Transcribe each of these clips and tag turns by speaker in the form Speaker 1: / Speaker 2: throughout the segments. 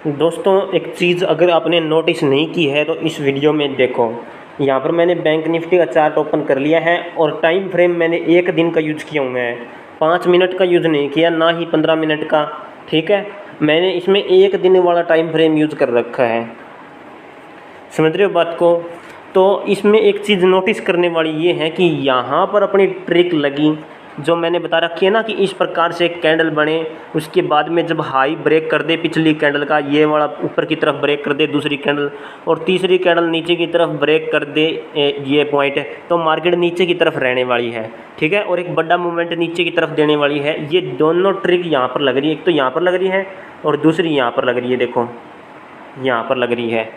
Speaker 1: दोस्तों एक चीज़ अगर आपने नोटिस नहीं की है तो इस वीडियो में देखो। यहाँ पर मैंने बैंक निफ्टी का चार्ट ओपन कर लिया है और टाइम फ्रेम मैंने एक दिन का यूज़ किया हुआ है, 5 मिनट का यूज़ नहीं किया, ना ही 15 मिनट का। ठीक है, मैंने इसमें एक दिन वाला टाइम फ्रेम यूज़ कर रखा है। समझ रहे हो बात को? तो इसमें एक चीज़ नोटिस करने वाली ये है कि यहाँ पर अपनी ट्रिक लगी जो मैंने बता रखी है ना, कि इस प्रकार से एक कैंडल बने, उसके बाद में जब हाई ब्रेक कर दे पिछली कैंडल का, ये वाला ऊपर की तरफ ब्रेक कर दे दूसरी कैंडल, और तीसरी कैंडल नीचे की तरफ ब्रेक कर दे ये पॉइंट, तो मार्केट नीचे की तरफ रहने वाली है। ठीक है, और एक बड़ा मूवमेंट नीचे की तरफ देने वाली है। ये दोनों ट्रिक यहाँ पर लग रही है, एक तो यहाँ पर लग रही है और दूसरी यहाँ पर लग रही है। देखो यहाँ पर लग रही है।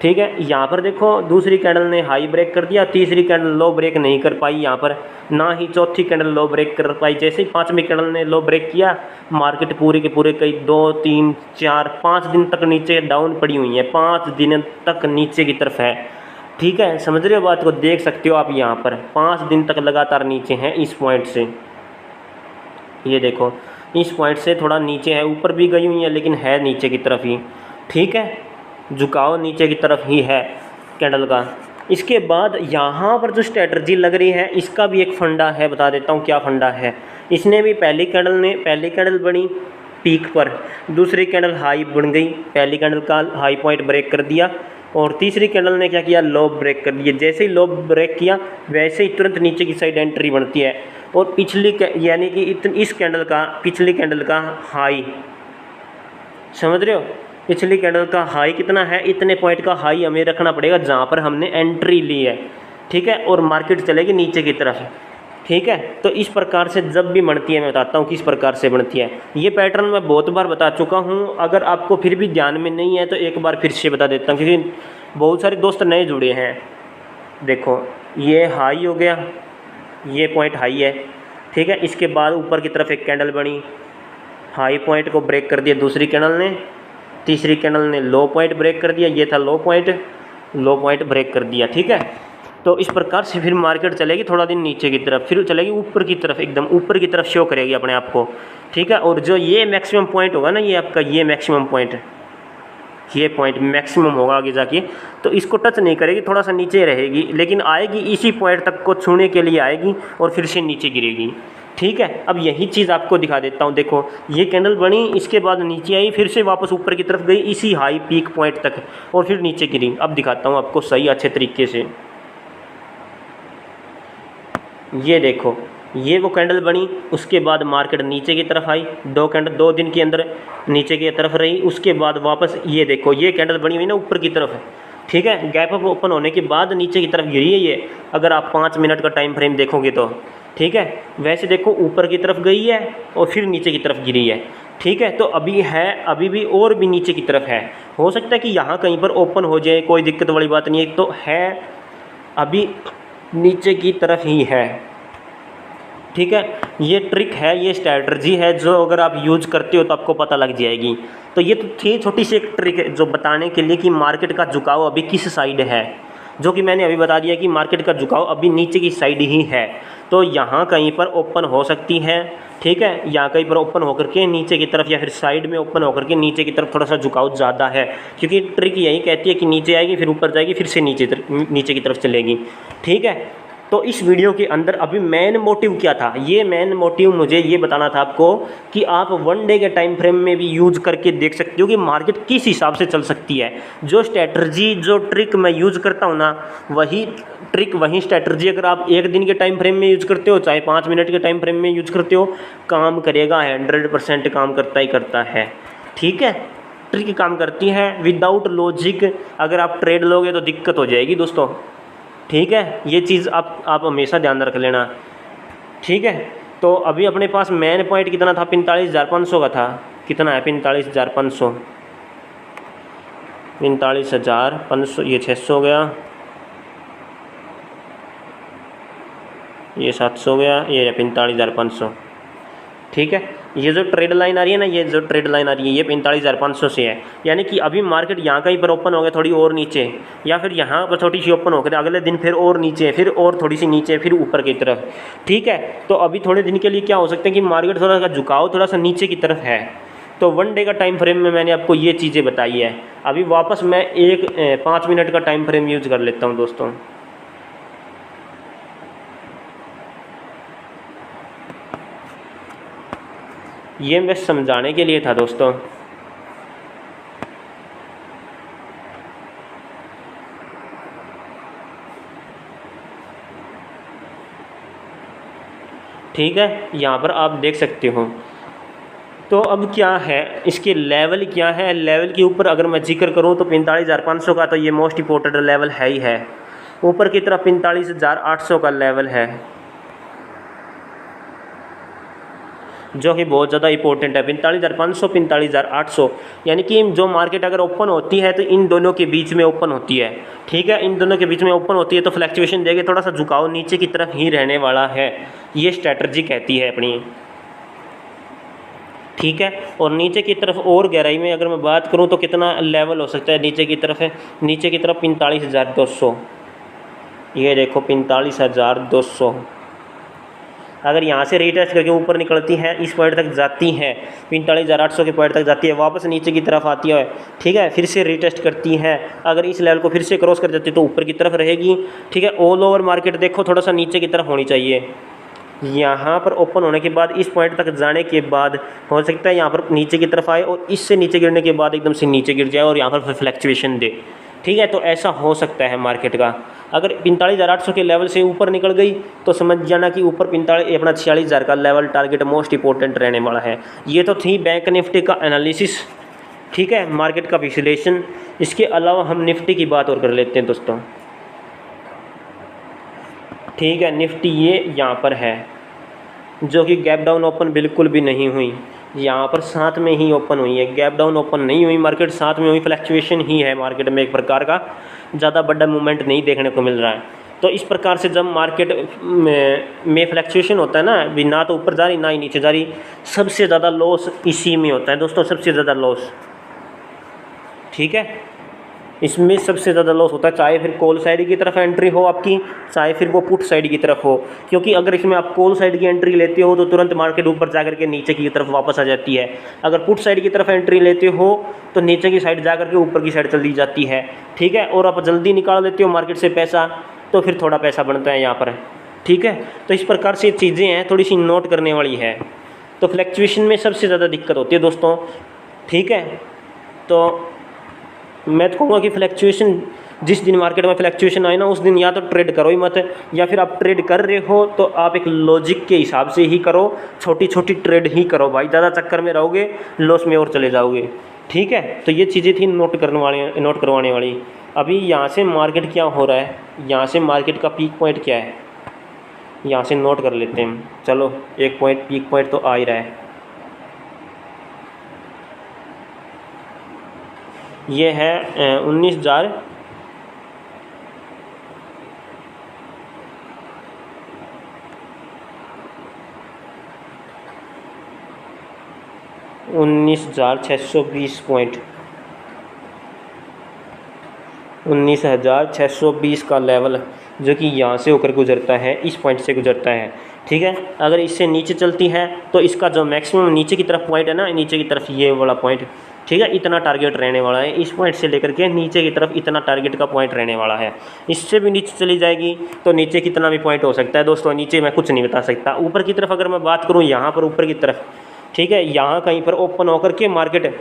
Speaker 1: ठीक है, यहाँ पर देखो दूसरी कैंडल ने हाई ब्रेक कर दिया, तीसरी कैंडल लो ब्रेक नहीं कर पाई यहाँ पर, ना ही चौथी कैंडल लो ब्रेक कर पाई। जैसे ही पांचवी कैंडल ने लो ब्रेक किया, मार्केट पूरे के पूरे कई 2 3 4 5 दिन तक नीचे डाउन पड़ी हुई है, 5 दिन तक नीचे की तरफ है। ठीक है, समझ रहे हो बात को? देख सकते हो आप यहाँ पर 5 दिन तक लगातार नीचे हैं इस पॉइंट से। ये देखो इस पॉइंट से थोड़ा नीचे है, ऊपर भी गई हुई है लेकिन है नीचे की तरफ ही। ठीक है, झुकाव नीचे की तरफ ही है कैंडल का। इसके बाद यहाँ पर जो स्ट्रेटजी लग रही है इसका भी एक फंडा है, बता देता हूँ क्या फंडा है। इसने भी पहली कैंडल बनी पीक पर, दूसरी कैंडल हाई बन गई, पहली कैंडल का हाई पॉइंट ब्रेक कर दिया, और तीसरी कैंडल ने क्या किया, लो ब्रेक कर दिया। जैसे ही लो ब्रेक किया वैसे ही तुरंत नीचे की साइड एंट्री बनती है, और पिछली यानी कि इस कैंडल का पिछली कैंडल का हाई, समझ रहे हो, पिछली कैंडल का हाई कितना है, इतने पॉइंट का हाई हमें रखना पड़ेगा जहाँ पर हमने एंट्री ली है। ठीक है, और मार्केट चलेगी नीचे की तरफ। ठीक है, तो इस प्रकार से जब भी बनती है, मैं बताता हूँ किस प्रकार से बनती है। ये पैटर्न मैं बहुत बार बता चुका हूँ, अगर आपको फिर भी ध्यान में नहीं है तो एक बार फिर से बता देता हूँ, क्योंकि बहुत सारे दोस्त नए जुड़े हैं। देखो ये हाई हो गया, ये पॉइंट हाई है। ठीक है, इसके बाद ऊपर की तरफ एक कैंडल बनी, हाई पॉइंट को ब्रेक कर दिया दूसरी कैंडल ने, तीसरी कैंडल ने लो पॉइंट ब्रेक कर दिया, ये था लो पॉइंट ब्रेक कर दिया। ठीक है, तो इस प्रकार से फिर मार्केट चलेगी थोड़ा दिन नीचे की तरफ, फिर चलेगी ऊपर की तरफ, एकदम ऊपर की तरफ शो करेगी अपने आप को। ठीक है, और जो ये मैक्सिमम पॉइंट होगा ना, ये आपका ये मैक्सिमम पॉइंट, ये पॉइंट मैक्सिमम होगा आगे जाके, तो इसको टच नहीं करेगी, थोड़ा सा नीचे रहेगी, लेकिन आएगी इसी पॉइंट तक को छूने के लिए आएगी और फिर से नीचे गिरेगी। ठीक है, अब यही चीज़ आपको दिखा देता हूँ। देखो ये कैंडल बनी, इसके बाद नीचे आई, फिर से वापस ऊपर की तरफ गई इसी हाई पीक पॉइंट तक, और फिर नीचे गिरी। अब दिखाता हूँ आपको सही अच्छे तरीके से। ये देखो ये वो कैंडल बनी, उसके बाद मार्केट नीचे की तरफ आई, 2 दिन के अंदर नीचे की तरफ रही, उसके बाद वापस ये देखो ये कैंडल बनी हुई ना ऊपर की तरफ है। ठीक है, गैप अप ओपन होने के बाद नीचे की तरफ गिरी है ये, अगर आप 5 मिनट का टाइम फ्रेम देखोगे तो। ठीक है, वैसे देखो ऊपर की तरफ गई है और फिर नीचे की तरफ गिरी है। ठीक है, तो अभी है, अभी भी और भी नीचे की तरफ है, हो सकता है कि यहाँ कहीं पर ओपन हो जाए, कोई दिक्कत वाली बात नहीं है, तो है अभी नीचे की तरफ ही है। ठीक है, ये ट्रिक है, ये स्ट्रैटजी है जो अगर आप यूज करते हो तो आपको पता लग जाएगी। तो ये तो थी छोटी सी एक ट्रिक है जो बताने के लिए कि मार्केट का झुकाव अभी किस साइड है, जो कि मैंने अभी बता दिया कि मार्केट का झुकाव अभी नीचे की साइड ही है। तो यहाँ कहीं पर ओपन हो सकती है। ठीक है, यहाँ कहीं पर ओपन होकर के नीचे की तरफ, या फिर साइड में ओपन होकर के नीचे की तरफ थोड़ा सा झुकाव ज़्यादा है, क्योंकि ट्रिक यही कहती है कि नीचे आएगी फिर ऊपर जाएगी फिर से नीचे की तरफ चलेगी। ठीक है, तो इस वीडियो के अंदर अभी मेन मोटिव क्या था, ये मेन मोटिव मुझे ये बताना था आपको कि आप 1 डे के टाइम फ्रेम में भी यूज़ करके देख सकते हो कि मार्केट किस हिसाब से चल सकती है। जो स्ट्रैटजी जो ट्रिक मैं यूज़ करता हूँ ना, वही ट्रिक वही स्ट्रैटजी अगर आप 1 दिन के टाइम फ्रेम में यूज़ करते हो, चाहे 5 मिनट के टाइम फ्रेम में यूज़ करते हो, काम करेगा, 100% काम करता ही करता है। ठीक है, ट्रिक काम करती है। विदाउट लॉजिक अगर आप ट्रेड लोगे तो दिक्कत हो जाएगी दोस्तों। ठीक है, ये चीज़ आप हमेशा ध्यान रख लेना। ठीक है, तो अभी अपने पास मेन पॉइंट कितना था, 45,500 का था। कितना है 45,500, 45,500, ये 600 हो गया, ये 700 हो गया, ये 45,500। ठीक है, ये जो ट्रेड लाइन आ रही है ना, ये जो ट्रेड लाइन आ रही है ये 45,500 से है, यानी कि अभी मार्केट यहाँ कहीं पर ओपन हो गया थोड़ी और नीचे, या फिर यहाँ पर छोटी सी ओपन हो गया, अगले दिन फिर और नीचे, फिर और थोड़ी सी नीचे, फिर ऊपर की तरफ। ठीक है, तो अभी थोड़े दिन के लिए क्या हो सकता है कि मार्केट थोड़ा सा झुकाव थोड़ा सा नीचे की तरफ है। तो 1 डे का टाइम फ्रेम में मैंने आपको ये चीज़ें बताई है। अभी वापस मैं 5 मिनट का टाइम फ्रेम यूज़ कर लेता हूँ दोस्तों। ये मैं समझाने के लिए था दोस्तों। ठीक है, यहाँ पर आप देख सकते हो। तो अब क्या है, इसके लेवल क्या है, लेवल के ऊपर अगर मैं जिक्र करूँ तो 45,500 का तो ये मोस्ट इम्पोर्टेंट लेवल है ही है। ऊपर की तरफ 45,800 का लेवल है जो कि बहुत ज़्यादा इंपॉर्टेंट है। 45,500 45,800, यानी कि जो मार्केट अगर ओपन होती है तो इन दोनों के बीच में ओपन होती है। ठीक है, इन दोनों के बीच में ओपन होती है तो फ्लैक्चुएशन देके थोड़ा सा झुकाव नीचे की तरफ ही रहने वाला है, ये स्ट्रैटेजी कहती है अपनी। ठीक है, और नीचे की तरफ और गहराई में अगर मैं बात करूं तो कितना लेवल हो सकता है नीचे की तरफ है, नीचे की तरफ 45,200। ये देखो 45,200। अगर यहाँ से रीटेस्ट करके ऊपर निकलती है, इस पॉइंट तक जाती है, 45,800 के पॉइंट तक जाती है, वापस नीचे की तरफ आती है। ठीक है, फिर से रीटेस्ट करती है, अगर इस लेवल को फिर से क्रॉस कर जाती है तो ऊपर की तरफ रहेगी। ठीक है, ऑल ओवर मार्केट देखो थोड़ा सा नीचे की तरफ होनी चाहिए। यहाँ पर ओपन होने के बाद इस पॉइंट तक जाने के बाद हो सकता है यहाँ पर नीचे की तरफ आए और इससे नीचे गिरने के बाद एकदम से नीचे गिर जाए और यहाँ पर फ्लैक्चुएशन दे। ठीक है, तो ऐसा हो सकता है मार्केट का। अगर 45,800 के लेवल से ऊपर निकल गई तो समझ जाना कि ऊपर 46,000 का लेवल टारगेट मोस्ट इंपॉर्टेंट रहने वाला है। ये तो थी बैंक निफ्टी का एनालिसिस। ठीक है, मार्केट का विश्लेषण। इसके अलावा हम निफ्टी की बात और कर लेते हैं दोस्तों। ठीक है, निफ्टी ये यहाँ पर है जो कि गैप डाउन ओपन बिल्कुल भी नहीं हुई, यहाँ पर साथ में ही ओपन हुई है, गैप डाउन ओपन नहीं हुई, मार्केट साथ में हुई, फ्लैक्चुएशन ही है मार्केट में, एक प्रकार का ज़्यादा बड़ा मूवमेंट नहीं देखने को मिल रहा है। तो इस प्रकार से जब मार्केट में फ्लैक्चुएशन होता है ना, भी ना तो ऊपर जा रही ना ही नीचे जा रही, सबसे ज़्यादा लॉस इसी में होता है दोस्तों, सबसे ज़्यादा लॉस। ठीक है, इसमें सबसे ज़्यादा लॉस होता है, चाहे फिर कॉल साइड की तरफ एंट्री हो आपकी, चाहे फिर वो पुट साइड की तरफ हो। क्योंकि अगर इसमें आप कॉल साइड की एंट्री लेते हो तो तुरंत मार्केट ऊपर जा करके नीचे की तरफ वापस आ जाती है। अगर पुट साइड की तरफ एंट्री लेते हो तो नीचे की साइड जा करके ऊपर की साइड चली जाती है। ठीक है, और आप जल्दी निकाल लेते हो मार्केट से पैसा तो फिर थोड़ा पैसा बनता है यहाँ पर। ठीक है, तो इस प्रकार से चीज़ें हैं, थोड़ी सी नोट करने वाली है। तो फ्लैक्चुएशन में सबसे ज़्यादा दिक्कत होती है दोस्तों। ठीक है, तो मैं तो कहूँगा कि फ्लैक्चुएशन जिस दिन मार्केट में फ्लैक्चुएशन आए ना उस दिन या तो ट्रेड करो ही मत, या फिर आप ट्रेड कर रहे हो तो आप एक लॉजिक के हिसाब से ही करो, छोटी छोटी ट्रेड ही करो भाई, ज़्यादा चक्कर में रहोगे लॉस में और चले जाओगे। ठीक है, तो ये चीज़ें थी नोट करवाने वाली। अभी यहाँ से मार्केट क्या हो रहा है, यहाँ से मार्केट का पीक पॉइंट क्या है, यहाँ से नोट कर लेते हैं। चलो, एक पॉइंट पीक पॉइंट तो आ ही रहा है, ये है 19,000 19,620 पॉइंट, 19,620 का लेवल जो कि यहाँ से होकर गुजरता है, इस पॉइंट से गुजरता है। ठीक है, अगर इससे नीचे चलती है तो इसका जो मैक्सिमम नीचे की तरफ पॉइंट है ना, नीचे की तरफ ये वाला पॉइंट, ठीक है, इतना टारगेट रहने वाला है। इस पॉइंट से लेकर के नीचे की तरफ इतना टारगेट का पॉइंट रहने वाला है। इससे भी नीचे चली जाएगी तो नीचे कितना भी पॉइंट हो सकता है दोस्तों, नीचे मैं कुछ नहीं बता सकता। ऊपर की तरफ अगर मैं बात करूँ, यहाँ पर ऊपर की तरफ, ठीक है, यहाँ कहीं पर ओपन होकर के मार्केट,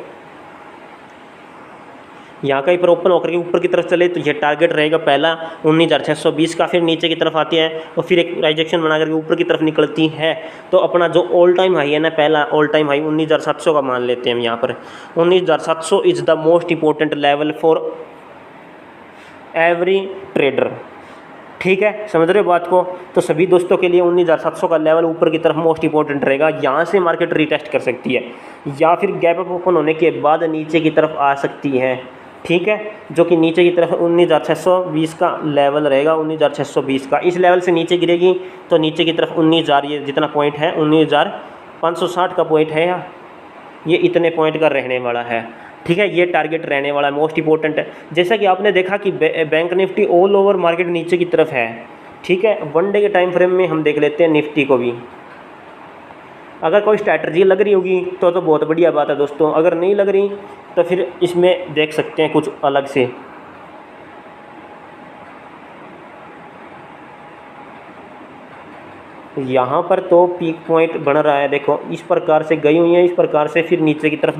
Speaker 1: यहाँ कहीं पर ओपन होकर के ऊपर की तरफ चले तो ये टारगेट रहेगा पहला 19,620 का, फिर नीचे की तरफ आती है और फिर एक रिजेक्शन बना करके ऊपर की तरफ निकलती है तो अपना जो ऑल टाइम हाई है ना, पहला ऑल टाइम हाई 19,700 का मान लेते हैं हम यहाँ पर। 19,700 is the most important level for every trader. ठीक है, समझ रहे हो बात को? तो सभी दोस्तों के लिए 19,700 का लेवल ऊपर की तरफ मोस्ट इंपॉर्टेंट रहेगा। यहाँ से मार्केट रिटेस्ट कर सकती है या फिर गैप अप ओपन होने के बाद नीचे की तरफ आ सकती है। ठीक है, जो कि नीचे की तरफ 19,620 का लेवल रहेगा, 19,620 का। इस लेवल से नीचे गिरेगी तो नीचे की तरफ 19,000, ये जितना पॉइंट है 19,560 का पॉइंट है, ये इतने पॉइंट का रहने वाला है। ठीक है, ये टारगेट रहने वाला है, मोस्ट इंपॉर्टेंट है। जैसा कि आपने देखा कि bank Nifty all over market नीचे की तरफ है। ठीक है, वन डे के टाइम फ्रेम में हम देख लेते हैं निफ्टी को भी। अगर कोई स्ट्रैटेजी लग रही होगी तो बहुत बढ़िया बात है दोस्तों, अगर नहीं लग रही तो फिर इसमें देख सकते हैं कुछ अलग से। यहाँ पर तो पीक पॉइंट बन रहा है, देखो इस प्रकार से गई हुई है, इस प्रकार से फिर नीचे की तरफ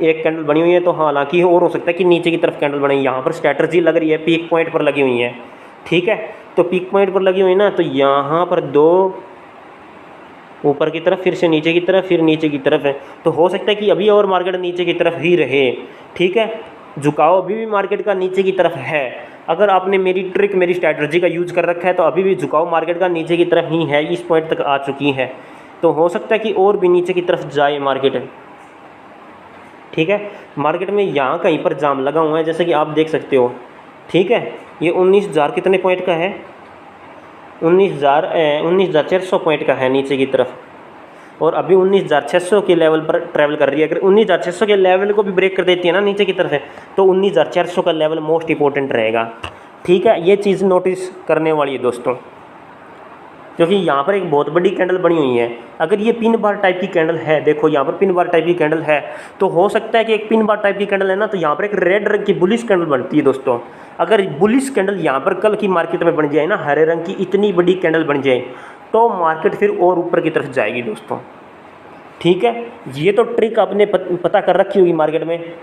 Speaker 1: एक कैंडल बनी हुई है। तो हालांकि और हो सकता है कि नीचे की तरफ कैंडल बनी, यहाँ पर स्ट्रैटेजी लग रही है, पीक पॉइंट पर लगी हुई है, ठीक है। तो पीक पॉइंट पर लगी हुई ना, तो यहाँ पर 2 ऊपर की तरफ, फिर से नीचे की तरफ, फिर नीचे की तरफ है। तो हो सकता है कि अभी और मार्केट नीचे की तरफ ही रहे, ठीक है। झुकाव अभी भी मार्केट का नीचे की तरफ है। अगर आपने मेरी ट्रिक, मेरी स्ट्रैटेजी का यूज़ कर रखा है तो अभी भी झुकाव मार्केट का नीचे की तरफ ही है, इस पॉइंट तक आ चुकी है। तो हो सकता है कि और भी नीचे की तरफ जाए मार्केट, ठीक है। मार्केट में यहाँ कहीं पर जाम लगा हुआ है, जैसे कि आप देख सकते हो, ठीक है। ये 19,000 कितने पॉइंट का है, 19,400 पॉइंट का है नीचे की तरफ, और अभी 19,600 के लेवल पर ट्रैवल कर रही है। अगर 19,600 के लेवल को भी ब्रेक कर देती है ना नीचे की तरफ है, तो 19,400 का लेवल मोस्ट इंपॉर्टेंट रहेगा, ठीक है। ये चीज़ नोटिस करने वाली है दोस्तों, क्योंकि यहाँ पर एक बहुत बड़ी कैंडल बनी हुई है। अगर ये पिन बार टाइप की कैंडल है, देखो यहाँ पर पिन बार टाइप की कैंडल है, तो हो सकता है कि एक पिन बार टाइप की कैंडल है ना, तो यहाँ पर एक रेड रंग की बुलिश कैंडल बनती है दोस्तों। अगर बुलिश कैंडल यहाँ पर कल की मार्केट में बन जाए ना, हरे रंग की इतनी बड़ी कैंडल बन जाए, तो मार्केट फिर और ऊपर की तरफ जाएगी दोस्तों, ठीक है। ये तो ट्रिक आपने पता कर रखी होगी मार्केट में।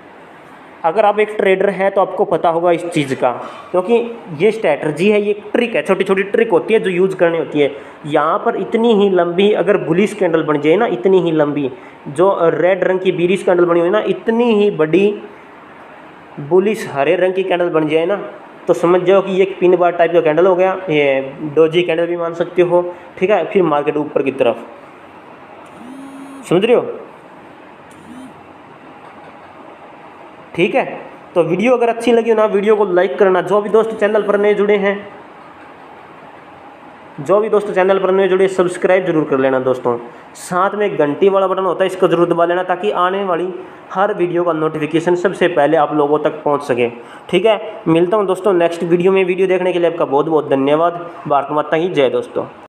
Speaker 1: अगर आप एक ट्रेडर हैं तो आपको पता होगा इस चीज़ का, क्योंकि ये स्ट्रैटेजी है, ये ट्रिक है, छोटी छोटी ट्रिक होती है जो यूज़ करनी होती है। यहाँ पर इतनी ही लंबी अगर बुलिश कैंडल बन जाए ना, इतनी ही लंबी, जो रेड रंग की बीरिश कैंडल बनी हुई ना, इतनी ही बड़ी बुलिश हरे रंग की कैंडल बन जाए ना, तो समझ जाओ कि ये एक पिन बार टाइप का कैंडल हो गया, ये डोजी कैंडल भी मान सकते हो, ठीक है। फिर मार्केट ऊपर की तरफ, समझ रहे हो, ठीक है। तो वीडियो अगर अच्छी लगी हो ना, वीडियो को लाइक करना। जो भी दोस्त चैनल पर नए जुड़े हैं, सब्सक्राइब जरूर कर लेना दोस्तों। साथ में घंटी वाला बटन होता है, इसको जरूर दबा लेना, ताकि आने वाली हर वीडियो का नोटिफिकेशन सबसे पहले आप लोगों तक पहुंच सके, ठीक है। मिलता हूं दोस्तों नेक्स्ट वीडियो में। वीडियो देखने के लिए आपका बहुत बहुत धन्यवाद। भारत माता की जय दोस्तों।